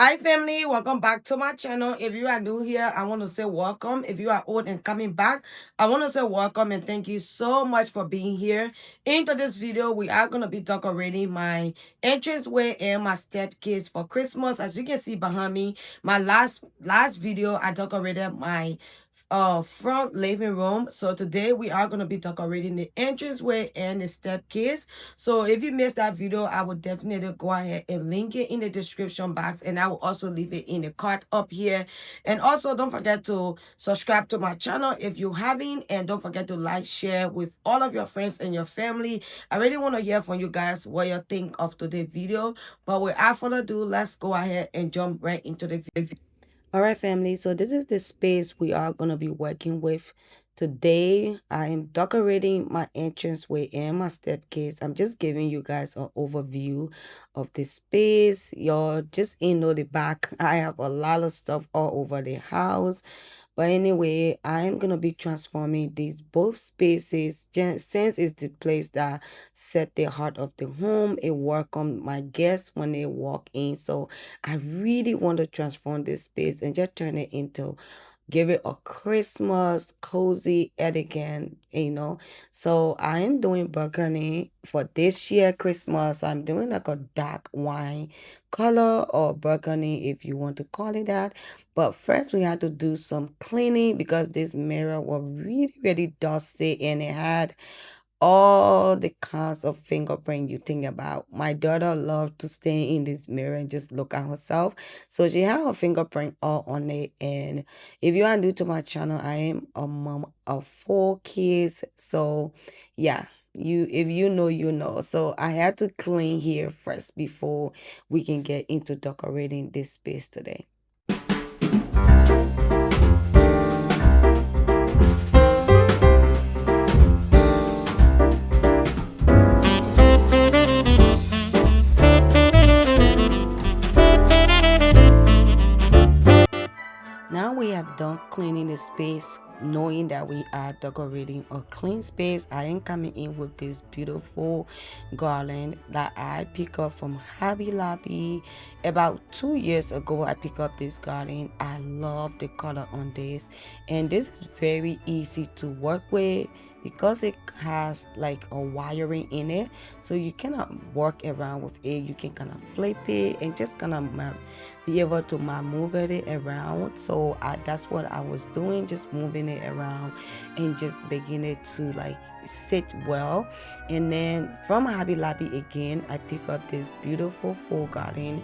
Hi family, welcome back to my channel. If you are new here, I want to say welcome. If you are old and coming back, I want to say welcome and thank you so much for being here. Into this video, we are going to be decorating my entranceway and my staircase for Christmas. As you can see behind me, my last video, I decorated my front living room. So today we are going to be decorating the entranceway and the staircase. So if you missed that video, I will definitely go ahead and link it in the description box, and I will also leave it in the card up here. And also don't forget to subscribe to my channel if you haven't, and don't forget to like, share with all of your friends and your family. I really want to hear from you guys what you think of today's video. But without further ado, let's go ahead and jump right into the video. All right, family. So this is the space we are going to be working with today. I am decorating my entranceway and my staircase. I'm just giving you guys an overview of the space. Y'all just know the back. I have a lot of stuff all over the house. But anyway, I am going to be transforming these both spaces since it's the place that set the heart of the home. It welcome my guests when they walk in. So I really want to transform this space and just turn it into give it a Christmas cozy elegant, so I am doing burgundy for this year Christmas. I'm doing like a dark wine color or burgundy if you want to call it that. But first we had to do some cleaning because this mirror was really dusty and it had all the kinds of fingerprint you think about. My daughter loved to stay in this mirror and just look at herself. So she had her fingerprint all on it. And if you are new to my channel, I am a mom of 4 kids. So yeah, if you know, you know. So I had to clean here first before we can get into decorating this space today. Now we have done cleaning the space, knowing that we are decorating a clean space. I am coming in with this beautiful garland that I picked up from Hobby Lobby. About 2 years ago, I picked up this garland. I love the color on this, and this is very easy to work with because it has like a wiring in it, so you cannot work around with it. You can kind of flip it and just kind of be able to maneuver it around. So that's what I was doing, just moving it around and just beginning to like sit well. And then from Hobby Lobby again, I pick up this beautiful full garden.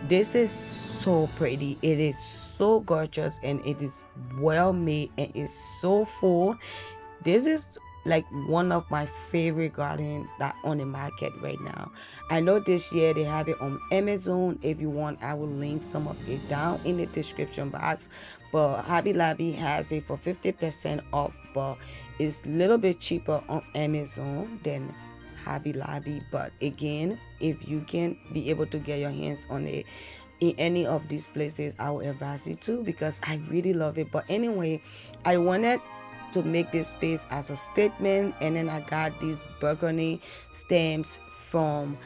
This is so pretty. It is so gorgeous and it is well made and it's so full. This is like one of my favorite garden that on the market right now. I know this year they have it on Amazon. If you want, I will link some of it down in the description box. But Hobby Lobby has it for 50% off, but it's a little bit cheaper on Amazon than Hobby Lobby. But again, if you can be able to get your hands on it in any of these places, I will advise you to, because I really love it. But anyway, I wanted to make this space as a statement, and then I got these burgundy stamps from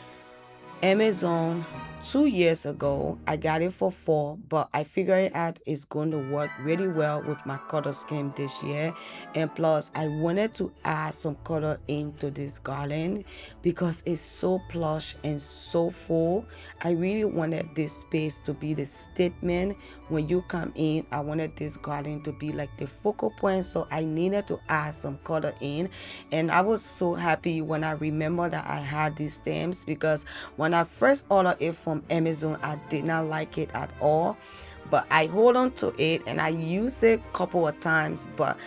Amazon 2 years ago. I got it for 4, but I figured out it's going to work really well with my color scheme this year. And plus I wanted to add some color into this garland because it's so plush and so full. I really wanted this space to be the statement when you come in. I wanted this garland to be like the focal point, so I needed to add some color in. And I was so happy when I remember that I had these stamps, because when I first ordered it from Amazon, I did not like it at all. But I hold on to it and I use it a couple of times. But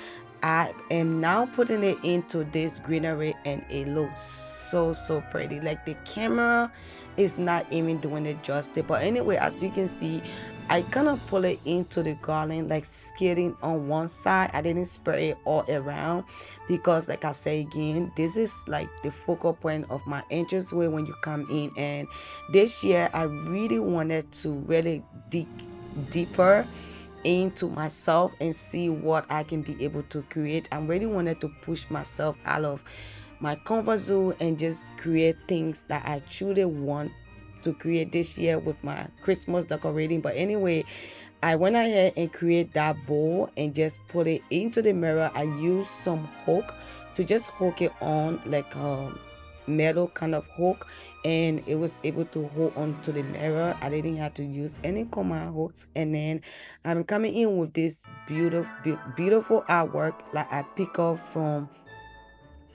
I am now putting it into this greenery and it looks so pretty. Like the camera is not even doing it justice. But anyway, as you can see, I kind of pull it into the garland, like skating on one side. I didn't spray it all around because, like I say again, this is like the focal point of my entranceway when you come in. And this year I really wanted to really dig deeper into myself and see what I can be able to create. I really wanted to push myself out of my comfort zone and just create things that I truly want to create this year with my Christmas decorating. But anyway, I went ahead and create that bowl and just put it into the mirror. I used some hook to just hook it on, like metal kind of hook, and it was able to hold on to the mirror. I didn't have to use any command hooks. And then I'm coming in with this beautiful artwork like I pick up from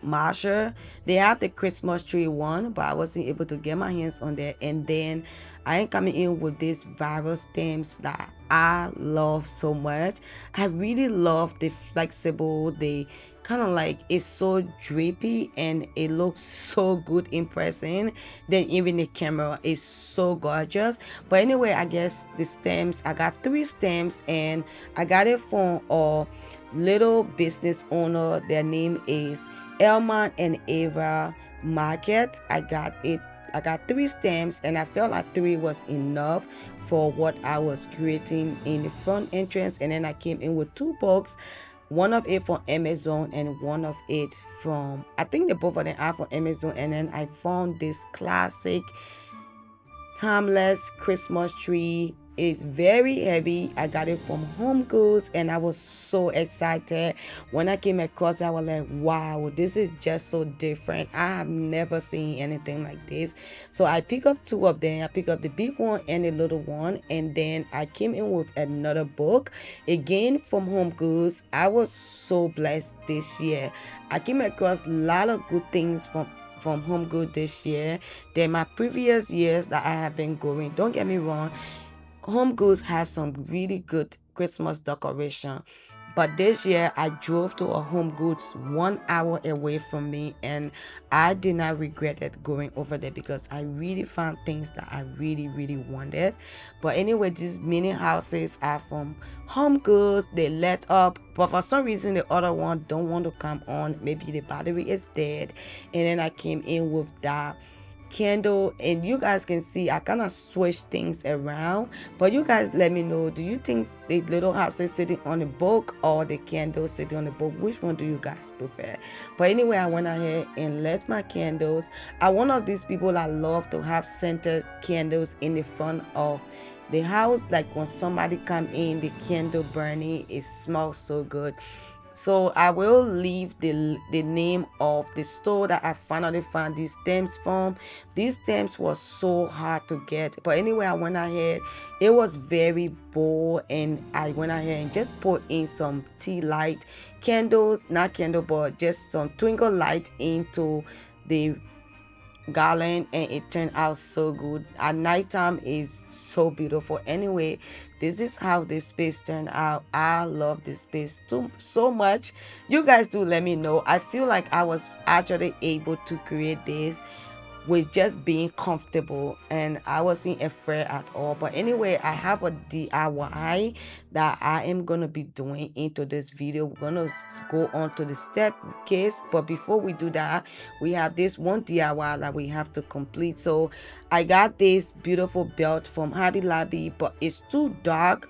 Marsha. They have the Christmas tree one, but I wasn't able to get my hands on that. And then I am coming in with these viral stamps that I love so much. I really love the flexible, the kind of like it's so drapey and it looks so good in person. Then even the camera is so gorgeous. But anyway, I guess the stamps, I got 3 stamps and I got it from a little business owner. Their name is Elman and Ava Market. I got 3 stamps and I felt like 3 was enough for what I was creating in the front entrance. And then I came in with 2 books, one of it from Amazon and one of it from, I think the both of them are from Amazon. And then I found this classic timeless Christmas tree. Is very heavy. I got it from Home Goods and I was so excited when I came across it. I was like, wow, this is just so different. I have never seen anything like this. So I picked up 2 of them. I picked up the big one and the little one, and then I came in with another book again from Home Goods. I was so blessed this year. I came across a lot of good things from Home Goods this year than my previous years that I have been going. Don't get me wrong, Home Goods has some really good Christmas decoration. But this year I drove to a Home Goods 1 hour away from me, and I did not regret it going over there because I really found things that I really wanted. But anyway, these mini houses are from Home Goods. They let up, but for some reason the other one don't want to come on. Maybe the battery is dead. And then I came in with that candle, and you guys can see I kind of switch things around, but you guys let me know, do you think the little house is sitting on the book or the candle sitting on the book? Which one do you guys prefer? But anyway, I went ahead and let my candles. I'm one of these people that love to have scented candles in the front of the house. Like when somebody come in, the candle burning, it smells so good. So I will leave the name of the store that I finally found these stamps from. These stamps was so hard to get, but anyway, I went ahead. It was very bold, and I went ahead and just put in some tea light candles, not candle, but just some twinkle light into the garland, and it turned out so good. At nighttime is so beautiful. Anyway, this is how this space turned out. I love this space so much. You guys do let me know. I feel like I was actually able to create this with just being comfortable, and I wasn't afraid at all. But anyway, I have a DIY that I am gonna be doing into this video. We're gonna go on to the step case, but before we do that, we have this one DIY that we have to complete. So I got this beautiful belt from Hobby Lobby, but it's too dark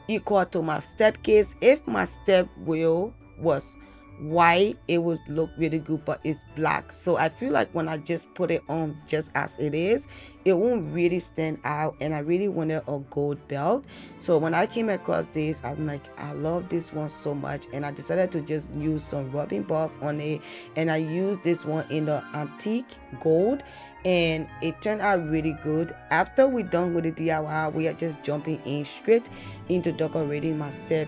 equal to my step case. If my step wheel was white, it would look really good, but it's black. So I feel like when I just put it on just as it is, it won't really stand out, and I really wanted a gold belt. So when I came across this, I'm like, I love this one so much, and I decided to just use some rubbing buff on it, and I used this one in the antique gold, and it turned out really good. After we're done with the DIY, we are just jumping in straight into decorating my step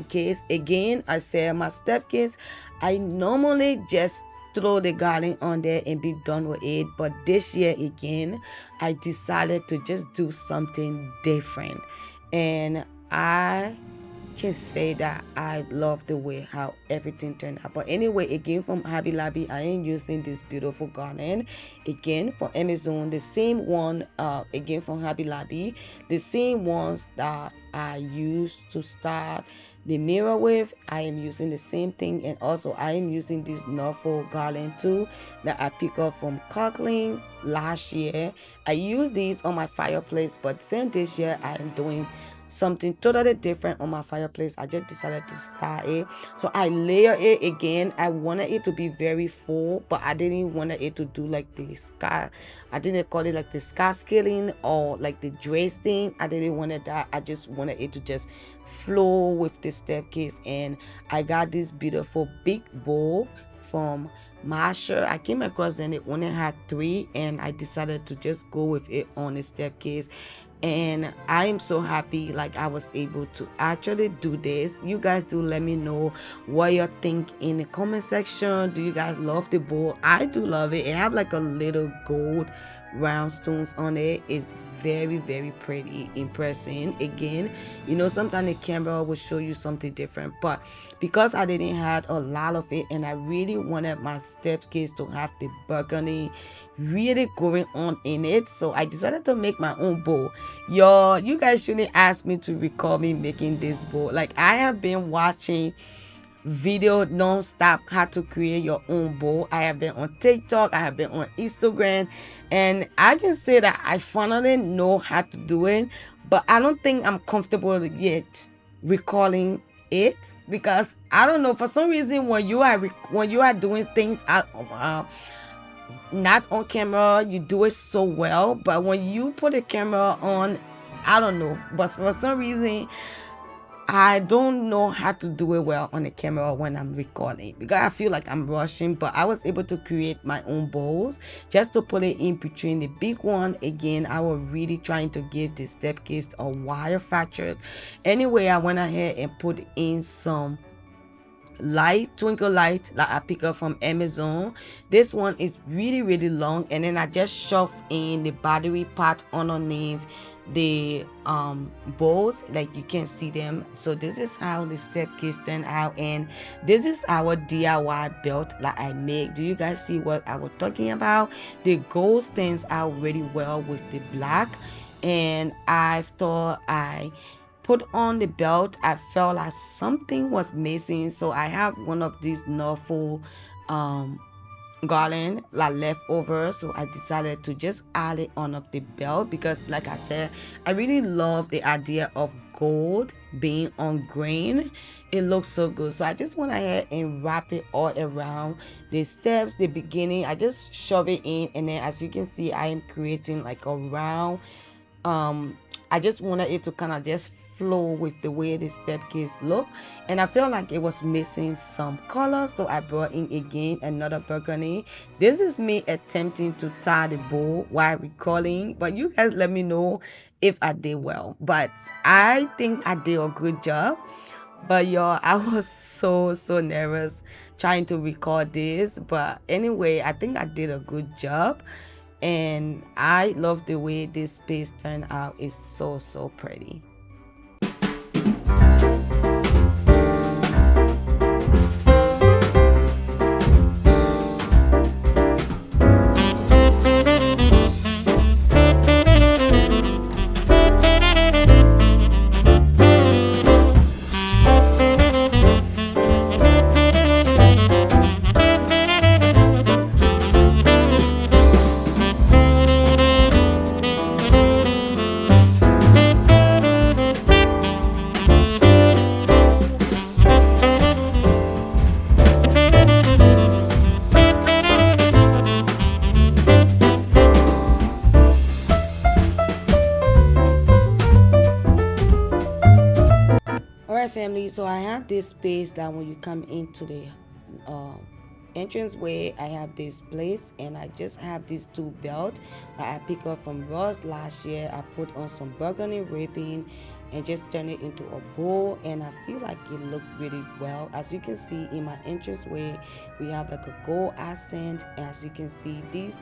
case. Again, I said my step case, I normally just throw the garland on there and be done with it, but this year again I decided to just do something different, and I can say that I love the way how everything turned out. But anyway, again from Hobby Lobby, I am using this beautiful garland again from Amazon, the same one again from Hobby Lobby, the same ones that I used to start the mirror with. I am using the same thing, and also I am using this Norfolk garland too that I picked up from Cockling last year. I used these on my fireplace, but since this year I am doing something totally different on my fireplace. I just decided to start it. So I layer it again. I wanted it to be very full, but I didn't want it to do like the sky. I didn't call it like the sky scaling or like the dress thing. I didn't want it that. I just wanted it to just flow with the staircase. And I got this beautiful big bowl from Masher. I came across and it only had three, and I decided to just go with it on the staircase. And I am so happy like I was able to actually do this. You guys do let me know what you think in the comment section. Do you guys love the bowl? I do love it. It have like a little gold round stones on it. It's very very pretty, impressing. Again, sometimes the camera will show you something different, but because I didn't have a lot of it and I really wanted my staircase to have the burgundy really going on in it, so I decided to make my own bowl. You guys shouldn't ask me to record me making this bowl. Like, I have been watching video non-stop how to create your own bowl. I have been on TikTok, I have been on Instagram, and I can say that I finally know how to do it, but I don't think I'm comfortable yet recalling it, because I don't know, for some reason when you are doing things out of not on camera, you do it so well, but when you put a camera on, I don't know, but for some reason I don't know how to do it well on the camera when I'm recording, because I feel like I'm rushing. But I was able to create my own bowls just to put it in between the big one. Again, I was really trying to give the step case a wire fractures. Anyway, I went ahead and put in some twinkle light that I pick up from Amazon. This one is really really long, and then I just shove in the battery part underneath the bowls, like you can see them. So this is how the step case turned out, and this is our DIY belt that I make. Do you guys see what I was talking about? The gold stands out really well with the black, and I thought I put on the belt. I felt like something was missing, so I have one of these Norfolk garland like left over, so I decided to just add it on of the belt, because like I said, I really love the idea of gold being on green. It looks so good, so I just went ahead and wrap it all around the steps. The beginning, I just shove it in, and then as you can see, I am creating like a round. I just wanted it to kind of just flow with the way the step case look, and I felt like it was missing some color, so I brought in again another burgundy. This is me attempting to tie the bow while recording, but you guys let me know if I did well. But I think I did a good job. But y'all, I was so nervous trying to record this, but anyway, I think I did a good job, and I love the way this space turned out. It's so pretty. All right, family, so I have this space that when you come into the uh, entranceway, I have this place, and I just have these two belts that I picked up from Ross last year. I put on some burgundy ribbon and just turn it into a bowl, and I feel like it looked really well. As you can see in my entranceway, we have like a gold accent. As you can see, these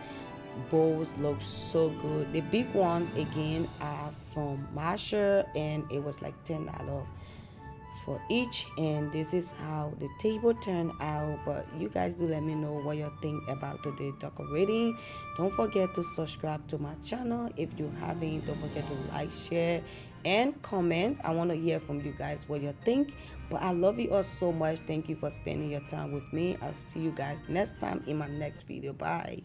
bowls look so good. The big one again are from Masher, and it was like $10 for each, and this is how the table turned out. But you guys do let me know what you think about today decorating. Don't forget to subscribe to my channel if you haven't. Don't forget to like, share, and comment. I want to hear from you guys what you think. But I love you all so much. Thank you for spending your time with me. I'll see you guys next time in my next video. Bye.